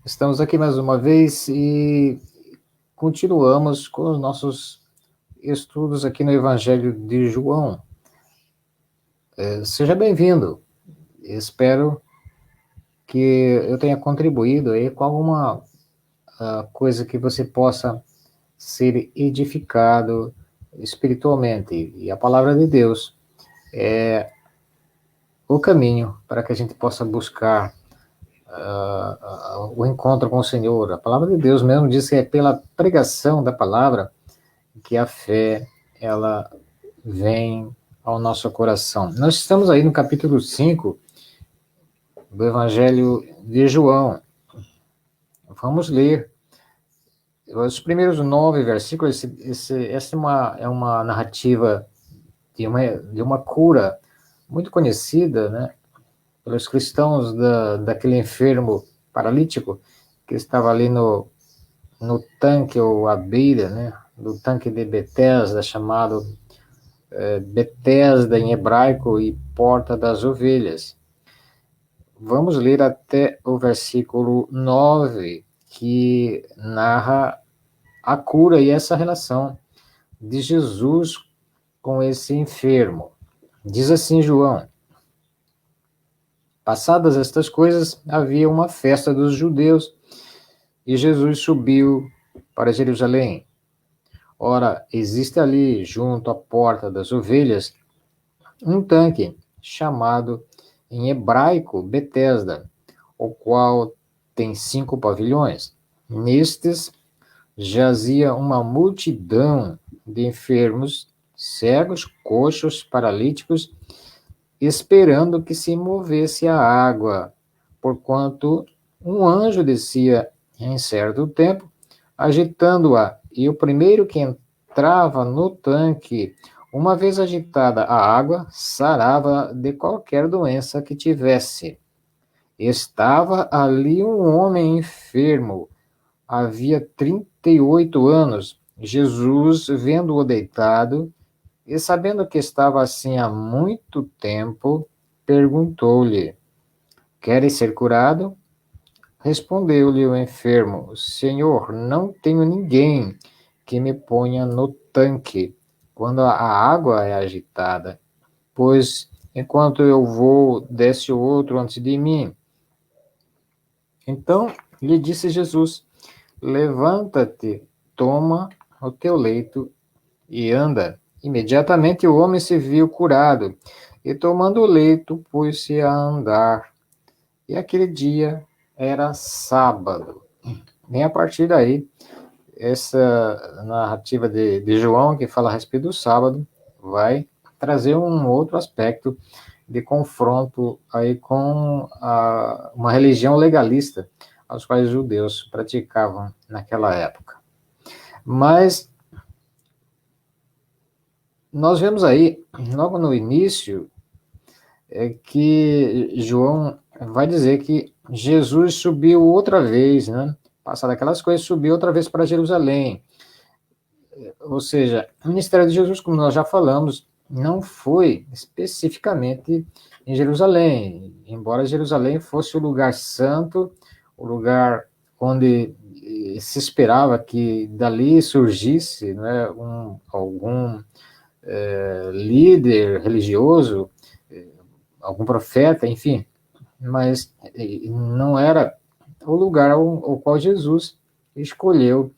Estamos aqui mais uma vez e continuamos com os nossos estudos aqui no Evangelho de João. Seja bem-vindo. Espero que eu tenha contribuído aí com alguma coisa que você possa ser edificado espiritualmente. E a palavra de Deus é o caminho para que a gente possa buscar o encontro com o Senhor. A palavra de Deus mesmo diz que é pela pregação da palavra que a fé ela vem ao nosso coração. Nós estamos aí no capítulo 5 do Evangelho de João. Vamos ler os primeiros 9 versículos. Essa é uma narrativa de uma cura muito conhecida, né, pelos cristãos daquele enfermo paralítico que estava ali no tanque ou à beira, né, do tanque de Betesda, chamado Betesda em hebraico e Porta das Ovelhas. Vamos ler até o versículo 9, que narra a cura e essa relação de Jesus com esse enfermo. Diz assim João: passadas estas coisas, havia uma festa dos judeus e Jesus subiu para Jerusalém. Ora, existe ali, junto à Porta das Ovelhas, um tanque chamado em hebraico Betesda, o qual tem 5 pavilhões. Nestes jazia uma multidão de enfermos, cegos, coxos, paralíticos, esperando que se movesse a água, porquanto um anjo descia em certo tempo, agitando-a, e o primeiro que entrava no tanque, uma vez agitada a água, sarava de qualquer doença que tivesse. Estava ali um homem enfermo, havia 38 anos. Jesus, vendo-o deitado e sabendo que estava assim há muito tempo, perguntou-lhe: queres ser curado? Respondeu-lhe o enfermo: Senhor, não tenho ninguém que me ponha no tanque quando a água é agitada, pois enquanto eu vou, desce outro antes de mim. Então lhe disse Jesus: levanta-te, toma o teu leito e anda. Imediatamente o homem se viu curado, e tomando o leito, pôs-se a andar. E aquele dia era sábado. Nem a partir daí, essa narrativa de João, que fala a respeito do sábado, vai trazer um outro aspecto de confronto aí com uma religião legalista, aos quais os judeus praticavam naquela época. Mas nós vemos aí, logo no início, que João vai dizer que Jesus subiu outra vez, né? Passado aquelas coisas, subiu outra vez para Jerusalém. Ou seja, o ministério de Jesus, como nós já falamos, não foi especificamente em Jerusalém, embora Jerusalém fosse o lugar santo, o lugar onde se esperava que dali surgisse, né, algum líder religioso, algum profeta, enfim, mas não era o lugar ao qual Jesus escolheu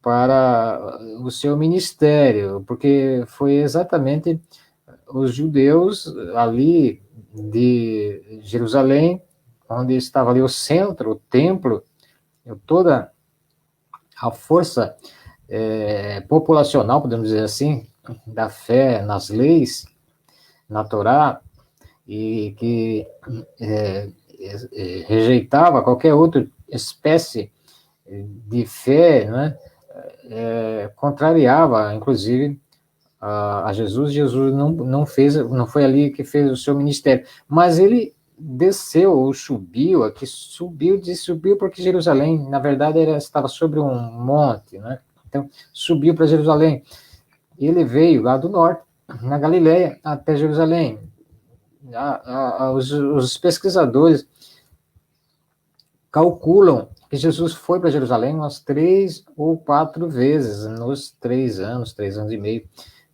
para o seu ministério, porque foi exatamente os judeus ali de Jerusalém, onde estava ali o centro, o templo, toda a força populacional, podemos dizer assim, da fé nas leis, na Torá, e que rejeitava qualquer outra espécie de fé, né? Contrariava, inclusive, a Jesus. Jesus não fez, não foi ali que fez o seu ministério, mas ele desceu ou subiu, aqui subiu porque Jerusalém, na verdade, estava sobre um monte, né? Então, subiu para Jerusalém. Ele veio lá do norte, na Galileia, até Jerusalém. Os pesquisadores calculam que Jesus foi para Jerusalém umas 3 ou 4 vezes nos 3 anos e meio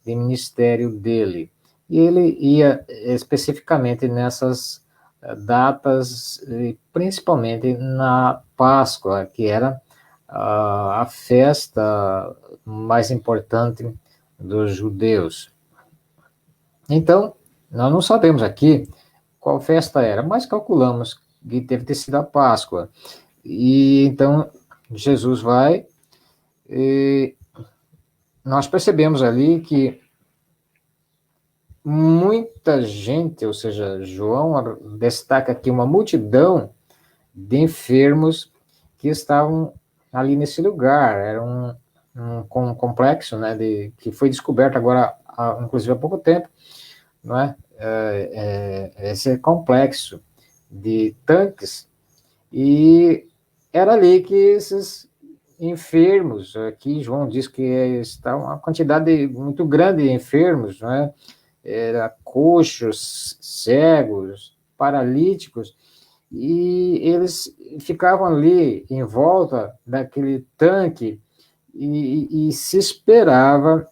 de ministério dele. E ele ia especificamente nessas datas, principalmente na Páscoa, que era a festa mais importante dos judeus. Então, nós não sabemos aqui qual festa era, mas calculamos que deve ter sido a Páscoa. E então Jesus vai, e nós percebemos ali que muita gente, ou seja, João destaca aqui uma multidão de enfermos que estavam ali nesse lugar. Era um complexo, né, que foi descoberto agora, inclusive há pouco tempo, não é? Esse complexo de tanques, e era ali que esses enfermos, aqui João diz que está uma quantidade muito grande de enfermos, não é? Era coxos, cegos, paralíticos, e eles ficavam ali em volta daquele tanque e se esperava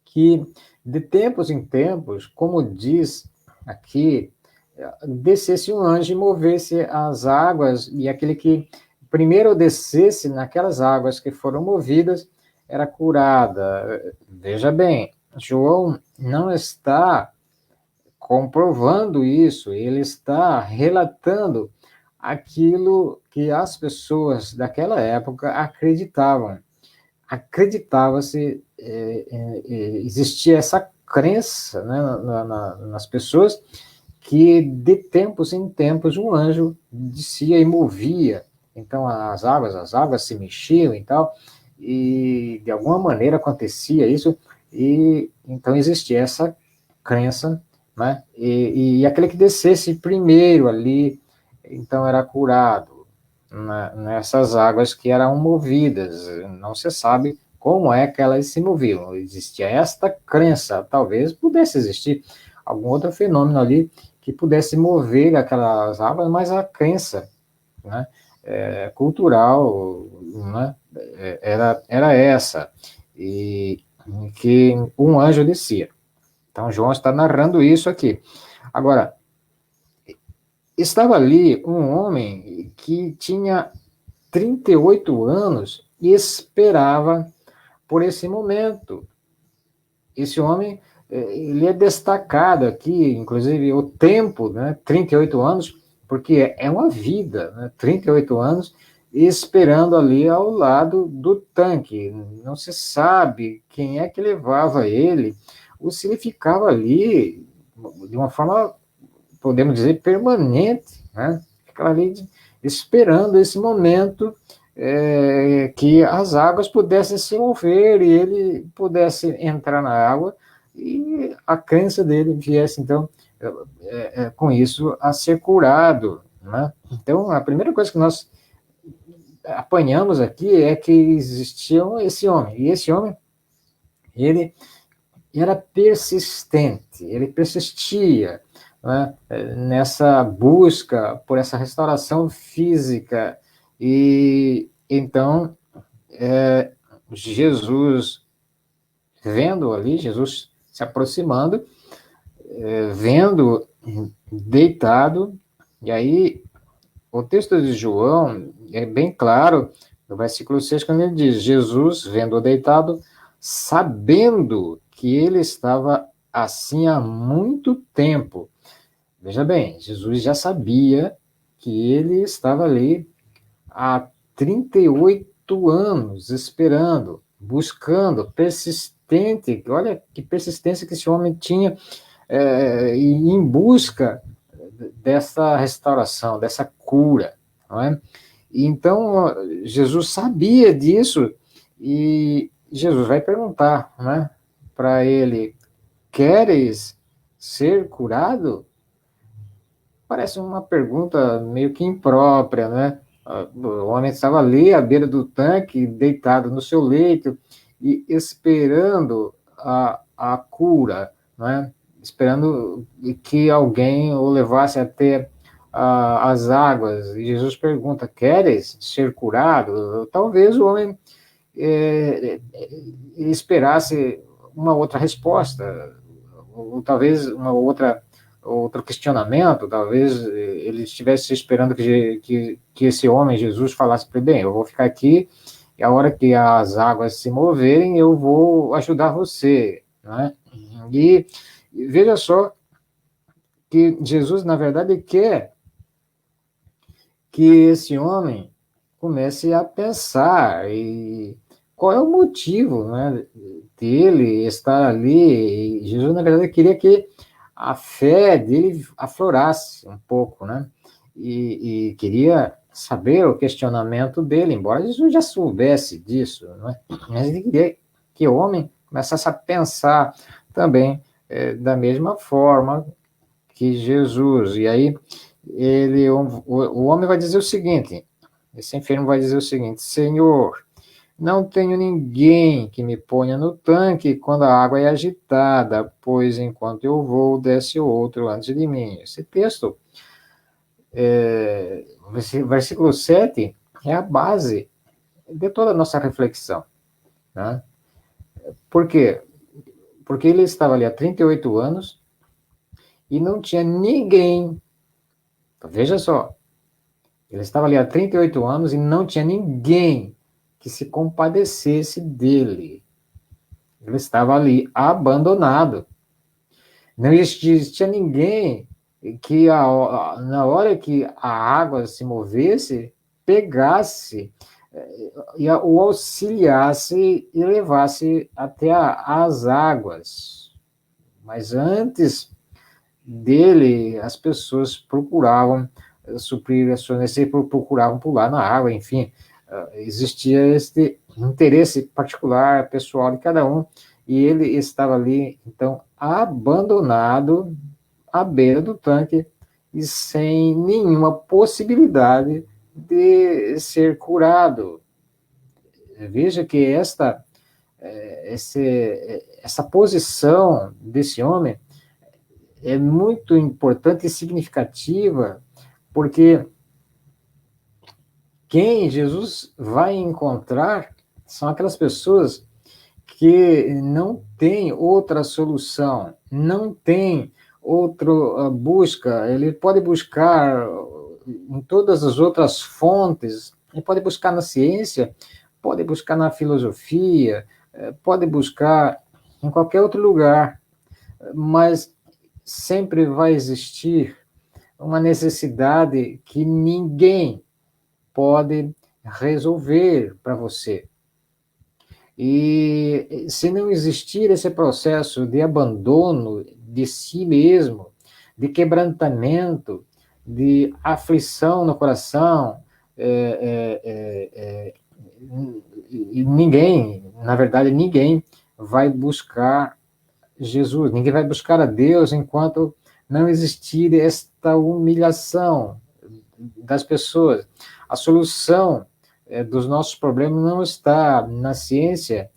que de tempos em tempos, como diz aqui, descesse um anjo e movesse as águas, e aquele que primeiro descesse naquelas águas que foram movidas era curada. Veja bem, João não está comprovando isso, ele está relatando aquilo que as pessoas daquela época acreditavam. Acreditava-se, existia essa crença, né, nas pessoas, que de tempos em tempos um anjo descia e movia, então as águas se mexiam e tal, e de alguma maneira acontecia isso, e então existia essa crença, né, e aquele que descesse primeiro ali, então era curado, nessas águas que eram movidas. Não se sabe como é que elas se moviam. Existia esta crença, talvez pudesse existir algum outro fenômeno ali que pudesse mover aquelas águas, mas a crença, né, cultural, né, era essa, e que um anjo descia. Então João está narrando isso aqui. Agora, estava ali um homem que tinha 38 anos e esperava por esse momento. Esse homem, ele é destacado aqui, inclusive o tempo, né, 38 anos, porque é uma vida, né, 38 anos, esperando ali ao lado do tanque. Não se sabe quem é que levava ele, ou se ele ficava ali de uma forma, podemos dizer, permanente, né? Ficava ali esperando esse momento, que as águas pudessem se mover e ele pudesse entrar na água e a crença dele viesse, então, com isso, a ser curado, né? Então, a primeira coisa que nós apanhamos aqui é que existia esse homem, e esse homem, ele era persistente, ele persistia, né, nessa busca por essa restauração física. E então, Jesus, vendo ali, Jesus se aproximando, vendo deitado, e aí o texto de João é bem claro, no versículo 6, quando ele diz: Jesus, vendo deitado, sabendo que ele estava assim há muito tempo. Veja bem, Jesus já sabia que ele estava ali há 38 anos esperando, buscando, persistente. Olha que persistência que esse homem tinha, em busca dessa restauração, dessa cura, não é? Então, Jesus sabia disso e Jesus vai perguntar, né, para ele: queres ser curado? Parece uma pergunta meio que imprópria, né? O homem estava ali à beira do tanque, deitado no seu leito e esperando a cura, né? Esperando que alguém o levasse até as águas, e Jesus pergunta: queres ser curado? Talvez o homem esperasse uma outra resposta, ou talvez uma outro questionamento, talvez ele estivesse esperando que esse homem, Jesus, falasse para ele: bem, eu vou ficar aqui, e a hora que as águas se moverem, eu vou ajudar você, né? E veja só que Jesus, na verdade, quer que esse homem comece a pensar e qual é o motivo, né, dele estar ali. E Jesus, na verdade, queria que a fé dele aflorasse um pouco, né? E queria saber o questionamento dele, embora Jesus já soubesse disso, né? Mas ele queria que o homem começasse a pensar também da mesma forma que Jesus. E aí o homem vai dizer o seguinte: esse enfermo vai dizer o seguinte: Senhor, não tenho ninguém que me ponha no tanque quando a água é agitada, pois enquanto eu vou, desce outro antes de mim. Esse texto, versículo 7, é a base de toda a nossa reflexão, né? Por quê? Porque ele estava ali há 38 anos e não tinha ninguém. Veja só, ele estava ali há 38 anos e não tinha ninguém que se compadecesse dele. Ele estava ali abandonado. Não existia ninguém que, na hora que a água se movesse, pegasse e o auxiliasse e levasse até as águas. Mas antes dele, as pessoas procuravam suprir a sua necessidade, procuravam pular na água, enfim, existia este interesse particular, pessoal de cada um, e ele estava ali, então, abandonado à beira do tanque e sem nenhuma possibilidade de ser curado. Veja que essa posição desse homem é muito importante e significativa, porque quem Jesus vai encontrar são aquelas pessoas que não têm outra solução, não tem outra busca. Ele pode buscar em todas as outras fontes, ele pode buscar na ciência, pode buscar na filosofia, pode buscar em qualquer outro lugar, mas sempre vai existir uma necessidade que ninguém pode resolver para você. E se não existir esse processo de abandono de si mesmo, de quebrantamento, de aflição no coração, ninguém, na verdade, ninguém vai buscar Jesus, ninguém vai buscar a Deus enquanto não existir esta humilhação das pessoas. A solução dos nossos problemas não está na ciência,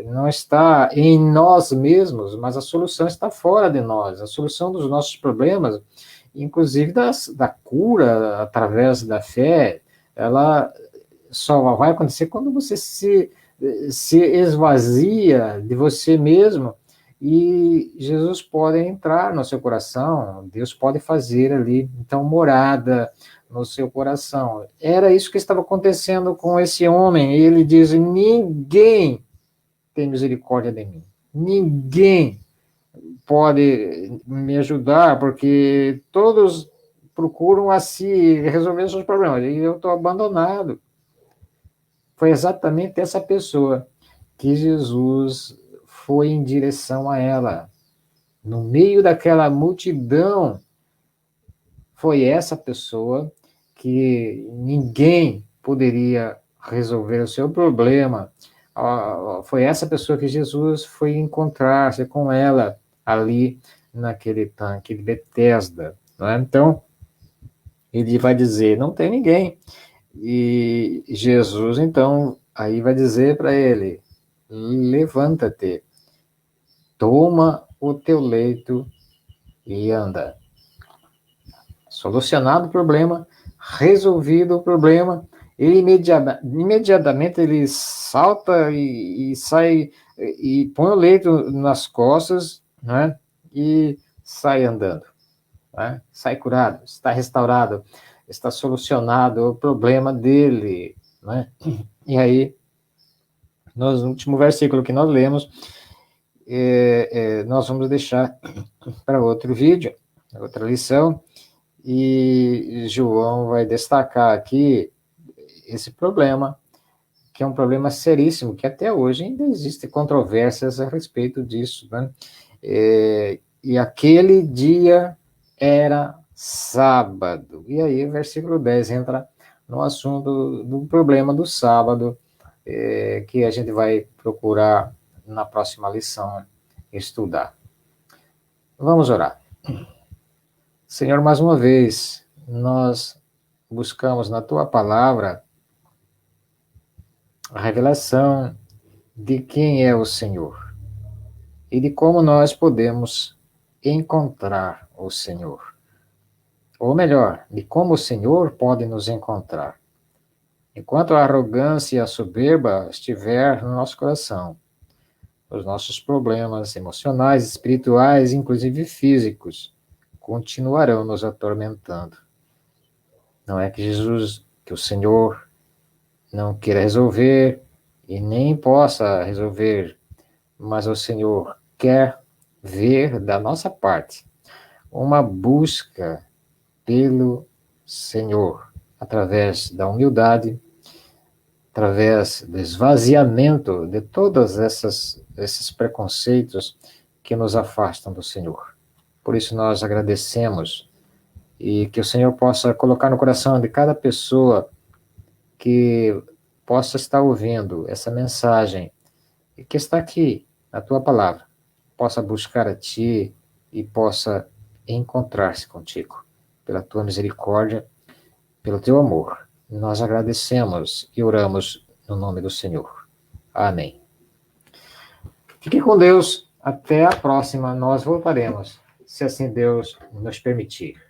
não está em nós mesmos, mas a solução está fora de nós. A solução dos nossos problemas, inclusive da cura através da fé, ela só vai acontecer quando você se esvazia de você mesmo e Jesus pode entrar no seu coração, Deus pode fazer ali, então, morada no seu coração. Era isso que estava acontecendo com esse homem, e ele diz: ninguém tem misericórdia de mim, ninguém pode me ajudar, porque todos procuram a si resolver seus problemas, e eu estou abandonado. Foi exatamente essa pessoa que Jesus foi em direção a ela. No meio daquela multidão, foi essa pessoa que ninguém poderia resolver o seu problema. Foi essa pessoa que Jesus foi encontrar-se com ela ali naquele tanque de Betesda. Né? Então, ele vai dizer: não tem ninguém. E Jesus, então, aí vai dizer para ele: levanta-te, toma o teu leito e anda. Solucionado o problema, resolvido o problema, ele imediatamente ele salta e sai e põe o leito nas costas, né? E sai andando, né? Sai curado, está restaurado, está solucionado o problema dele, né? E aí, no último versículo que nós lemos, nós vamos deixar para outro vídeo, outra lição, e João vai destacar aqui esse problema, que é um problema seríssimo, que até hoje ainda existem controvérsias a respeito disso, né? E aquele dia era sábado. E aí, o versículo 10 entra no assunto do problema do sábado, que a gente vai procurar na próxima lição estudar. Vamos orar. Senhor, mais uma vez, nós buscamos na tua palavra a revelação de quem é o Senhor e de como nós podemos encontrar o Senhor. Ou melhor, de como o Senhor pode nos encontrar. Enquanto a arrogância e a soberba estiver no nosso coração, os nossos problemas emocionais, espirituais, inclusive físicos, continuarão nos atormentando. Não é que Jesus, que o Senhor não queira resolver e nem possa resolver, mas o Senhor quer ver da nossa parte uma busca pelo Senhor, através da humildade, através do esvaziamento de todos esses preconceitos que nos afastam do Senhor. Por isso nós agradecemos e que o Senhor possa colocar no coração de cada pessoa que possa estar ouvindo essa mensagem e que está aqui, na tua palavra, possa buscar a ti e possa encontrar-se contigo, pela tua misericórdia, pelo teu amor. Nós agradecemos e oramos no nome do Senhor. Amém. Fique com Deus. Até a próxima. Nós voltaremos, se assim Deus nos permitir.